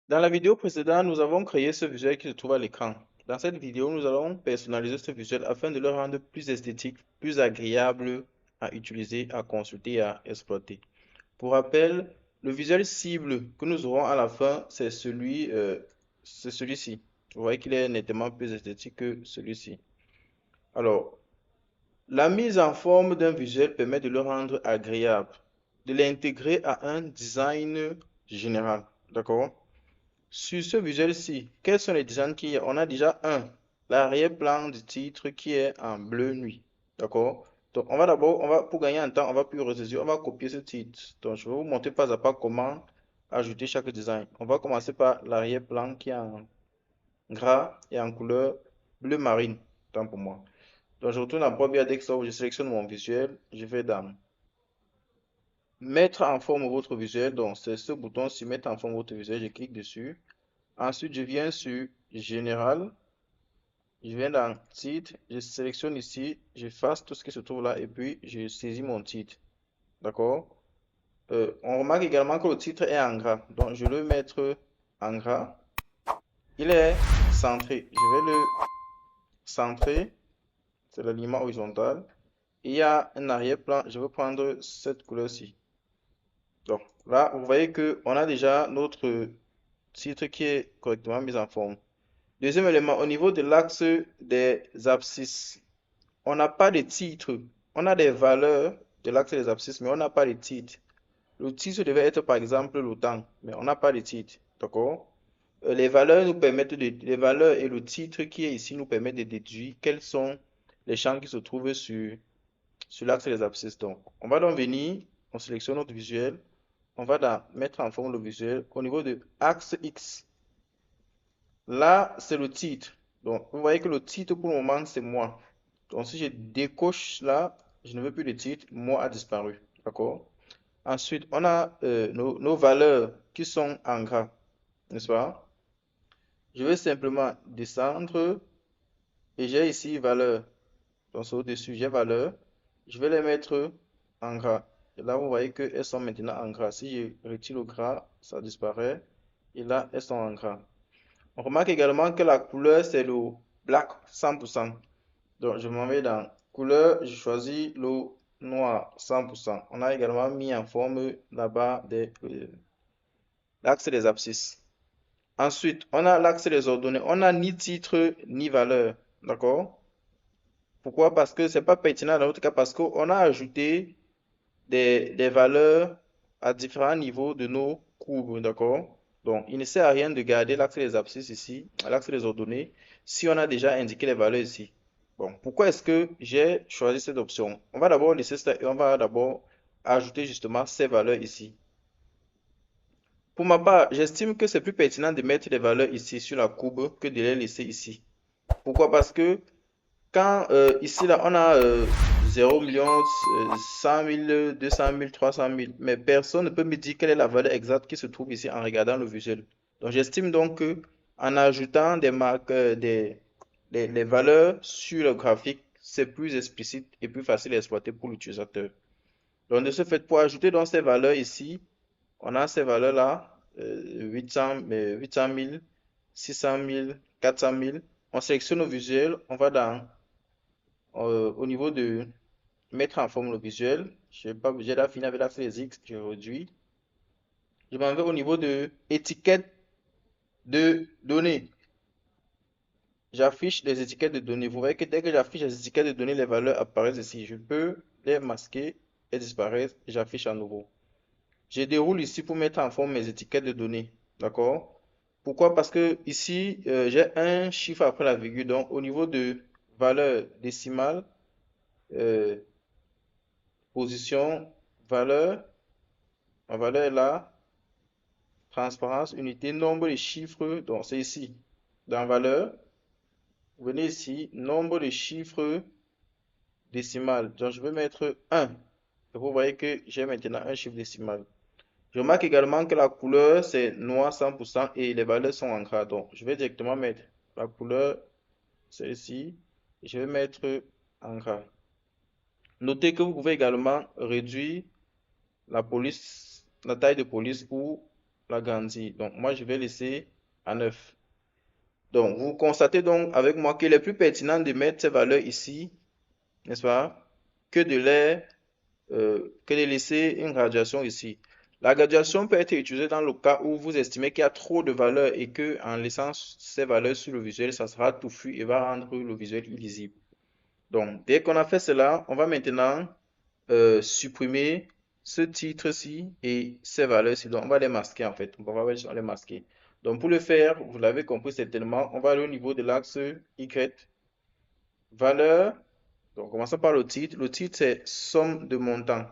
Dans la vidéo précédente, nous avons créé ce visuel qui se trouve à l'écran. Dans cette vidéo, nous allons personnaliser ce visuel afin de le rendre plus esthétique, plus agréable à utiliser, à consulter et à exploiter. Pour rappel, le visuel cible que nous aurons à la fin, c'est celui-ci. Vous voyez qu'il est nettement plus esthétique que celui-ci. Alors, la mise en forme d'un visuel permet de le rendre agréable, de l'intégrer à un design général. D'accord? Sur ce visuel-ci, quels sont les designs qu'il y a? On a déjà un, l'arrière-plan du titre qui est en bleu nuit. D'accord? Donc, pour gagner un temps, on va plus résoudre, on va copier ce titre. Donc, je vais vous montrer pas à pas comment ajouter chaque design. On va commencer par l'arrière-plan qui est en gras et en couleur bleu marine. Tant pour moi. Donc, je retourne à Power Desktop, je sélectionne mon visuel, je vais dans mettre en forme votre visuel. Donc, c'est ce bouton-ci, mettre en forme votre visuel, je clique dessus. Ensuite, je viens sur Général. Je viens dans Titre. Je sélectionne ici. J'efface tout ce qui se trouve là. Et puis, je saisis mon titre. D'accord? On remarque également que le titre est en gras. Donc, je vais le mettre en gras. Il est centré. Je vais le centrer. C'est l'alignement horizontal. Il y a un arrière-plan. Je vais prendre cette couleur-ci. Donc, là, vous voyez que on a déjà notre titre qui est correctement mis en forme. Deuxième élément, au niveau de l'axe des abscisses, on n'a pas de titre. On a des valeurs de l'axe des abscisses, mais on n'a pas de titre. Le titre devait être par exemple le temps, mais on n'a pas de titre. D'accord? Les valeurs et le titre qui est ici nous permettent de déduire quels sont les champs qui se trouvent sur l'axe des abscisses. Donc, on va donc venir, on sélectionne notre visuel, on va mettre en forme le visuel au niveau de axe X. Là, c'est le titre. Donc, vous voyez que le titre pour le moment, c'est moi. Donc, si je décoche là, je ne veux plus de titre, moi a disparu. D'accord? Ensuite, on a nos valeurs qui sont en gras, n'est-ce pas? Je vais simplement descendre et j'ai ici valeur. Donc, c'est au-dessus, j'ai valeur. Je vais les mettre en gras. Et là, vous voyez qu'elles sont maintenant en gras. Si je retire le gras, ça disparaît. Et là, elles sont en gras. On remarque également que la couleur, c'est le black 100%. Donc, je m'en vais dans couleur, je choisis le noir 100%. On a également mis en forme là-bas l'axe des abscisses. Ensuite, on a l'axe des ordonnées. On n'a ni titre ni valeur. D'accord? Pourquoi? Parce que c'est pas pertinent dans notre cas, parce qu'on a ajouté des valeurs à différents niveaux de nos courbes. D'accord? Donc, il ne sert à rien de garder l'axe des abscisses ici, l'axe des ordonnées, si on a déjà indiqué les valeurs ici. Bon, pourquoi est-ce que j'ai choisi cette option? On va d'abord laisser ça et on va d'abord ajouter justement ces valeurs ici. Pour ma part, j'estime que c'est plus pertinent de mettre les valeurs ici sur la courbe que de les laisser ici. Pourquoi? Parce que quand ici là on a 0 million, 100 000, 200 000, 300 000, mais personne ne peut me dire quelle est la valeur exacte qui se trouve ici en regardant le visuel. Donc j'estime donc que en ajoutant des marques, les valeurs sur le graphique, c'est plus explicite et plus facile à exploiter pour l'utilisateur. Donc de ce fait, pour ajouter donc ces valeurs ici, on a ces valeurs-là, 800 000, 600 000, 400 000. On sélectionne le visuel, on va au niveau de mettre en forme le visuel. Je n'ai pas obligé de finir avec la flèche X, je réduis. Je m'en vais au niveau de étiquette de données. J'affiche les étiquettes de données. Vous voyez que dès que j'affiche les étiquettes de données, les valeurs apparaissent ici. Je peux les masquer et disparaître et j'affiche à nouveau. Je déroule ici pour mettre en forme mes étiquettes de données. D'accord? Pourquoi? Parce que ici, j'ai un chiffre après la virgule. Donc, au niveau de valeur décimale, euh, position, valeur, ma valeur est là, transparence, unité, nombre de chiffres. Donc, c'est ici. Dans valeur, vous venez ici, nombre de chiffres décimal. Donc, je vais mettre 1. Et vous voyez que j'ai maintenant un chiffre décimal. Je remarque également que la couleur, c'est noir 100% et les valeurs sont en gras. Donc, je vais directement mettre la couleur, c'est ici. Et je vais mettre en gras. Notez que vous pouvez également réduire la police, la taille de police ou l'agrandir. Donc, moi, je vais laisser à 9. Donc, vous constatez donc avec moi qu'il est plus pertinent de mettre ces valeurs ici, n'est-ce pas, que que de laisser une graduation ici. La graduation peut être utilisée dans le cas où vous estimez qu'il y a trop de valeurs et que en laissant ces valeurs sur le visuel, ça sera touffu et va rendre le visuel illisible. Donc, dès qu'on a fait cela, on va maintenant supprimer ce titre-ci et ces valeurs-ci. Donc, on va les masquer en fait. On va les masquer. Donc, pour le faire, vous l'avez compris certainement, on va aller au niveau de l'axe Y. Valeur. Donc, commençons par le titre. Le titre, c'est somme de montant.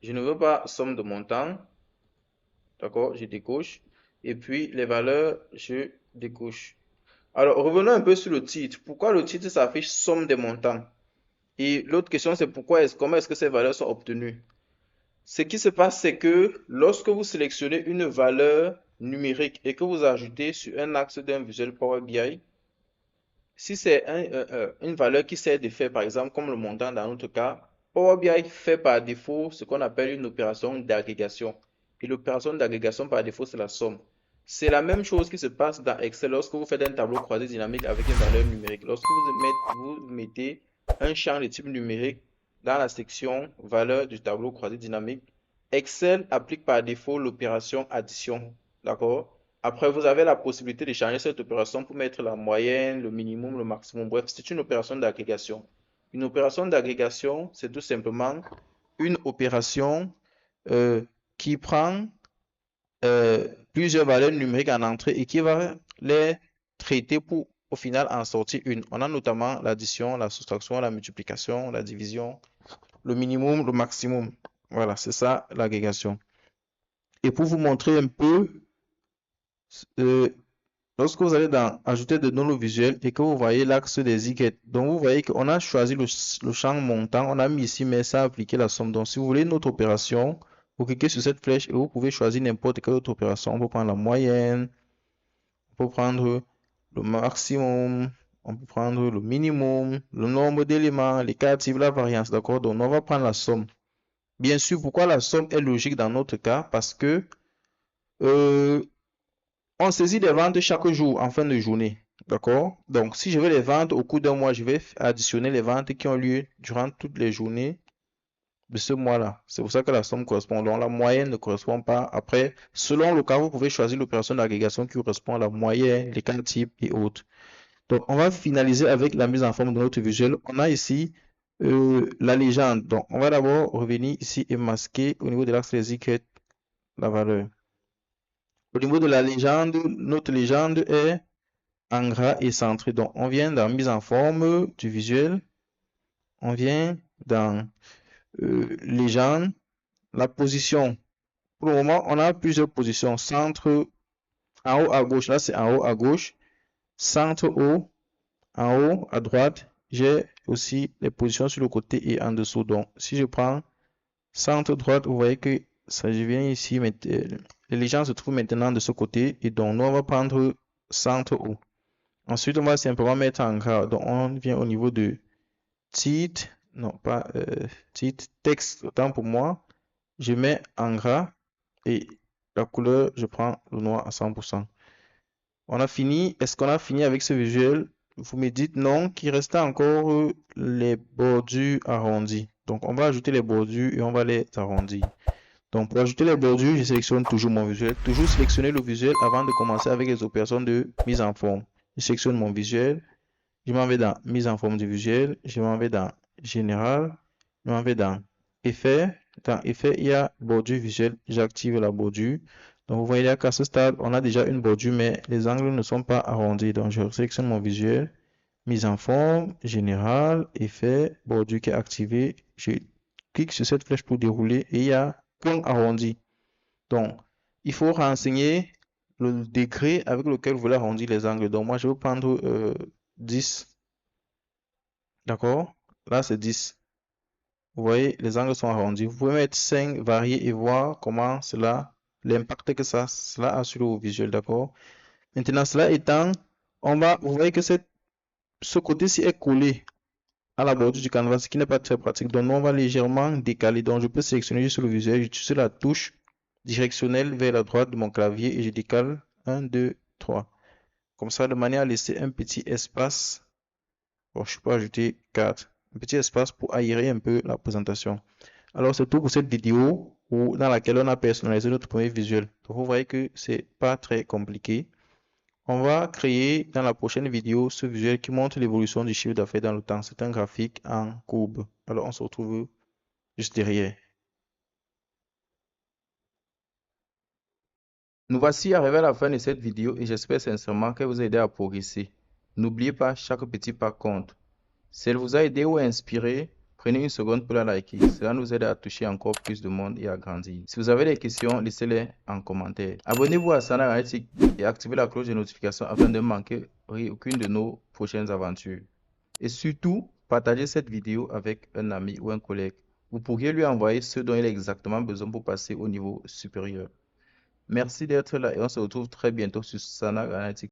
Je ne veux pas somme de montant. D'accord, je décoche. Et puis, les valeurs, je décoche. Alors, revenons un peu sur le titre. Pourquoi le titre s'affiche somme des montants? Et l'autre question, c'est comment est-ce que ces valeurs sont obtenues? Ce qui se passe, c'est que lorsque vous sélectionnez une valeur numérique et que vous ajoutez sur un axe d'un visuel Power BI, si c'est une valeur qui sert d'effet, par exemple, comme le montant dans notre cas, Power BI fait par défaut ce qu'on appelle une opération d'agrégation. Et l'opération d'agrégation par défaut, c'est la somme. C'est la même chose qui se passe dans Excel lorsque vous faites un tableau croisé dynamique avec une valeur numérique. Lorsque vous mettez un champ de type numérique dans la section valeur du tableau croisé dynamique, Excel applique par défaut l'opération addition. D'accord? Après, vous avez la possibilité de changer cette opération pour mettre la moyenne, le minimum, le maximum. Bref, c'est une opération d'agrégation. Une opération d'agrégation, c'est tout simplement une opération qui prend plusieurs valeurs numériques en entrée et qui va les traiter pour au final en sortir une. On a notamment l'addition, la soustraction, la multiplication, la division, le minimum, le maximum. Voilà, c'est ça l'agrégation. Et pour vous montrer un peu, euh, lorsque vous allez dans ajouter de données visuelles et que vous voyez l'axe des Y, donc vous voyez qu'on a choisi le champ montant, on a mis ici, mais ça a appliqué la somme. Donc si vous voulez une autre opération, vous cliquez sur cette flèche et vous pouvez choisir n'importe quelle autre opération. On peut prendre la moyenne, on peut prendre le maximum, on peut prendre le minimum, le nombre d'éléments, les quartiers, la variance, d'accord? Donc on va prendre la somme. Bien sûr, pourquoi la somme est logique dans notre cas? Parce que euh, on saisit des ventes chaque jour en fin de journée. D'accord? Donc, si je veux les vendre au cours d'un mois, je vais additionner les ventes qui ont lieu durant toutes les journées de ce mois-là. C'est pour ça que la somme correspond. Donc, la moyenne ne correspond pas. Après, selon le cas, vous pouvez choisir l'opération d'agrégation qui correspond à la moyenne, les cas types et autres. Donc, on va finaliser avec la mise en forme de notre visuel. On a ici la légende. Donc, on va d'abord revenir ici et masquer au niveau de l'axe des Y la valeur. Au niveau de la légende, notre légende est en gras et centré. Donc, on vient dans mise en forme du visuel. On vient dans légende. La position. Pour le moment, on a plusieurs positions. Centre en haut à gauche. Là, c'est en haut à gauche. Centre haut. En haut à droite. J'ai aussi les positions sur le côté et en dessous. Donc, si je prends centre droite, vous voyez que ça vient ici. Les légendes se trouvent maintenant de ce côté. Et donc, nous, on va prendre centre haut. Ensuite, on va simplement mettre en gras. Donc, on vient au niveau de titre, non pas titre, texte, autant pour moi. Je mets en gras et la couleur, je prends le noir à 100%. On a fini. Est-ce qu'on a fini avec ce visuel? Vous me dites non, qu'il reste encore les bordures arrondies. Donc, on va ajouter les bordures et on va les arrondir. Donc, pour ajouter les bordures, je sélectionne toujours mon visuel. Toujours sélectionner le visuel avant de commencer avec les opérations de mise en forme. Je sélectionne mon visuel. Je m'en vais dans mise en forme du visuel. Je m'en vais dans général. Je m'en vais dans effet. Dans effet, il y a bordure visuelle. J'active la bordure. Donc, vous voyez qu'à ce stade, on a déjà une bordure, mais les angles ne sont pas arrondis. Donc, je sélectionne mon visuel. Mise en forme, général, effet, bordure qui est activée. Je clique sur cette flèche pour dérouler et il y a point arrondi. Donc, il faut renseigner le degré avec lequel vous voulez arrondir les angles. Donc, moi, je vais prendre 10. D'accord? Là, c'est 10. Vous voyez, les angles sont arrondis. Vous pouvez mettre 5, varier et voir comment l'impact que cela a sur le visuel. D'accord? Maintenant, cela étant, vous voyez que ce côté-ci est collé à la bordure du canvas, ce qui n'est pas très pratique. Donc, on va légèrement décaler. Donc, je peux sélectionner juste le visuel, j'utilise la touche directionnelle vers la droite de mon clavier et je décale 1, 2, 3. Comme ça, de manière à laisser un petit espace. Bon, je peux ajouter 4. Un petit espace pour aérer un peu la présentation. Alors, c'est tout pour cette vidéo dans laquelle on a personnalisé notre premier visuel. Donc, vous voyez que c'est pas très compliqué. On va créer dans la prochaine vidéo ce visuel qui montre l'évolution du chiffre d'affaires dans le temps. C'est un graphique en courbe. Alors, on se retrouve juste derrière. Nous voici arrivés à la fin de cette vidéo et j'espère sincèrement qu'elle vous a aidé à progresser. N'oubliez pas, chaque petit pas compte. Si elle vous a aidé ou inspiré, prenez une seconde pour la liker. Cela nous aide à toucher encore plus de monde et à grandir. Si vous avez des questions, laissez-les en commentaire. Abonnez-vous à Sana Analytics et activez la cloche de notification afin de ne manquer aucune de nos prochaines aventures. Et surtout, partagez cette vidéo avec un ami ou un collègue. Vous pourriez lui envoyer ce dont il a exactement besoin pour passer au niveau supérieur. Merci d'être là et on se retrouve très bientôt sur Sana Analytics.